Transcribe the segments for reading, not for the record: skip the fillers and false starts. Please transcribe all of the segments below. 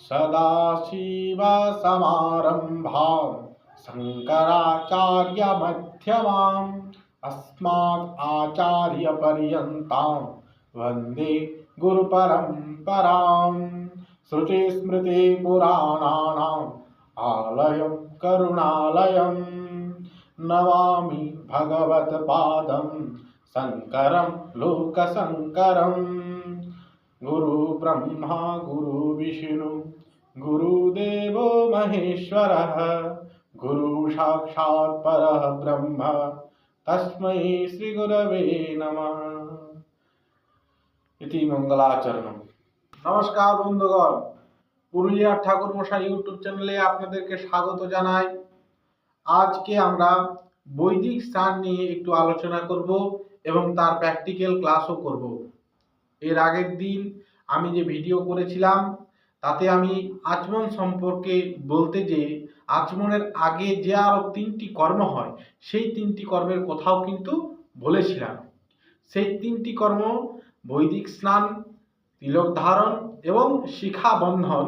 सदाशिवसमारम्भां शङ्कराचार्यमध्यमाम् अस्मदाचार्यपर्यन्तां वन्दे गुरुपरम्पराम्। श्रुतिस्मृतिपुराणानाम् आलयं करुणालयं नमामि भगवत्पादं शङ्करं लोकशङ्करम्। गुरु ब्रह्मा गुरु विष्णु गुरुदेवो महेश्वरः गुरु साक्षात् परः ब्रह्म तस्मै श्री गुरवे नमः। इति मंगलाचरणम। नमस्कार बंधुगण, पुरुलिया ठाकुर मशाई यूट्यूब चैनले आपनादेरके स्वागत जानाई। आज के आमरा বৈদিক স্নান নিয়ে একটু আলোচনা করব এবং তার প্র্যাকটিক্যাল ক্লাসও করব। এর আগের দিন আমি যে ভিডিও করেছিলাম তাতে আমি আচমন সম্পর্কে বলতে যে আচমনের আগে যে আরো 3টি কর্ম হয় সেই 3টি কর্মের কথাও কিন্তু বলেছিলাম। সেই 3টি কর্ম বৈদিক স্নান, তিলক ধারণ এবং শিখা বন্ধন।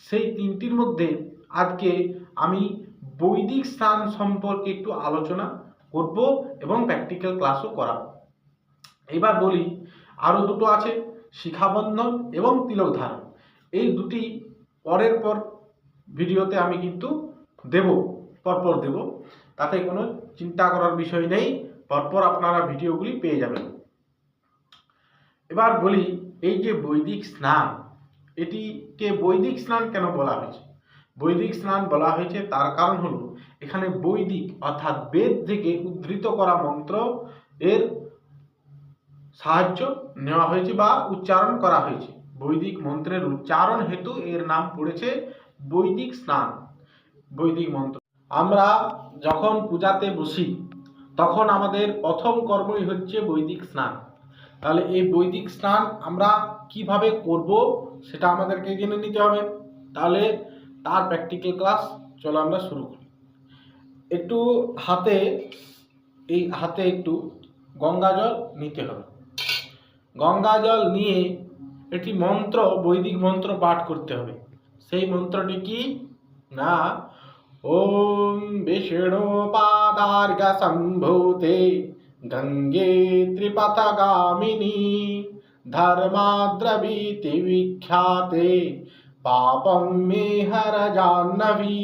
সেই 3টির মধ্যে আজকে আমি বৈদিক স্নান সম্পর্কে একটু আলোচনা করব এবং প্র্যাকটিক্যাল ক্লাসও করাবো। এবার বলি, আরো দুটো আছে, শিখাবন্ধন এবং তিলক ধারণ। এই দুটি পরের পর ভিডিওতে আমি কিন্তু দেব, পরপর দেব, তাতে কোনো চিন্তা করার বিষয় নেই, পরপর আপনারা ভিডিওগুলি পেয়ে যাবেন। এবার বলি, এই যে বৈদিক স্নান, এটিকে বৈদিক স্নান কেন বলা হয়েছে? বৈদিক স্নান বলা হয়েছে তার কারণ হলো এখানে বৈদিক অর্থাৎ বেদ থেকে উদ্ধৃত করা মন্ত্র এর সাহায্য নেওয়া হয়েছে বা উচ্চারণ করা হয়েছে। বৈদিক মন্ত্রের উচ্চারণ হেতু এর নাম পড়েছে বৈদিক স্নান, বৈদিক মন্ত্র। আমরা যখন পূজাতে বসি তখন আমাদের প্রথম কর্মই হচ্ছে বৈদিক স্নান। তাহলে এই বৈদিক স্নান আমরা কিভাবে করব সেটা আমাদেরকে জেনে নিতে হবে। তাহলে তার প্র্যাকটিক্যাল ক্লাস চলো আমরা শুরু করি। একটু হাতে একটু গঙ্গা জল নিতে হবে। গঙ্গা জল নিয়ে একটি মন্ত্র, বৈদিক মন্ত্র পাঠ করতে হবে। সেই মন্ত্রটি কি না, ওম বিষ্ণু পাদার্ঘ সম্ভূতে গঙ্গে ত্রিপথগামিনী ধর্মাদ্রবীতি বিখ্যাতে পাপম মে হর জাহ্নবী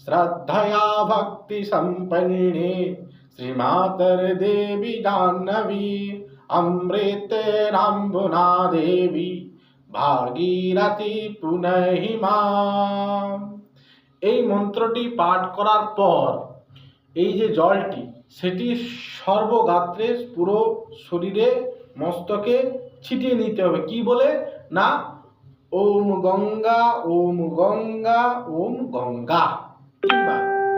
শ্রদ্ধয়া ভক্তি সম্পন্নে শ্রীমাতর দেবী জাহ্নবী অমৃতেরাম্বুনা দেবী ভাগীরথী পুনহিমা। এই মন্ত্রটি পাঠ করার পর এই যে জলটি সেটি সর্বগাত্রে পুরো শরীরে মস্তকে ছিটিয়ে নিতে হবে। কি বলে না, ওম গঙ্গা ওম গঙ্গা ওম গঙ্গা, কিংবা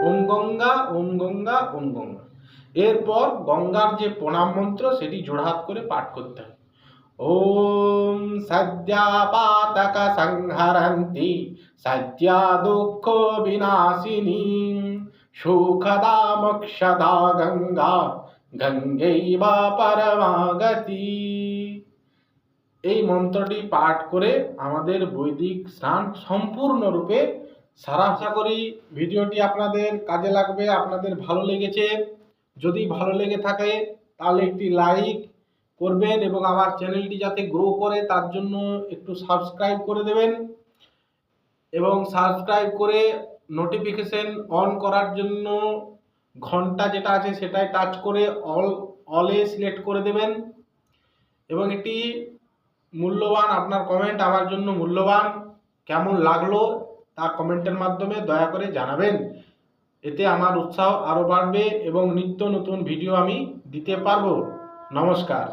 ওম গঙ্গা ওম গঙ্গা ওম গঙ্গা। এরপর গঙ্গার যে প্রণাম মন্ত্র সেটি জোড়হাত করে পাঠ করতে হবে। ওম সদ্যা পাতক সংহরন্তি সদ্যা দুঃখ বিনাশিনী সুখদা মোক্ষদা গঙ্গা গঙ্গৈব পরমাগতি। এই মন্ত্রটি পাঠ করে আমাদের বৈদিক স্নান সম্পূর্ণরূপে সারা। আশা করি ভিডিওটি আপনাদের কাজে লাগবে, আপনাদের ভালো লেগেছে। যদি ভালো লেগে থাকে তাহলে একটি লাইক করবেন এবং আমার চ্যানেলটি যাতে গ্রো করে তার জন্য একটু সাবস্ক্রাইব করে দেবেন এবং সাবস্ক্রাইব করে নোটিফিকেশন অন করার জন্য ঘন্টা যেটা আছে সেটাই টাচ করে অলে সিলেক্ট করে দেবেন। এবং একটি মূল্যবান আপনার কমেন্ট আমার জন্য মূল্যবান, কেমন লাগলো তা কমেন্টের মাধ্যমে দয়া করে জানাবেন। এতে আমার উৎসাহ আরও বাড়বে এবং নিত্য নতুন ভিডিও আমি দিতে পারবো। নমস্কার।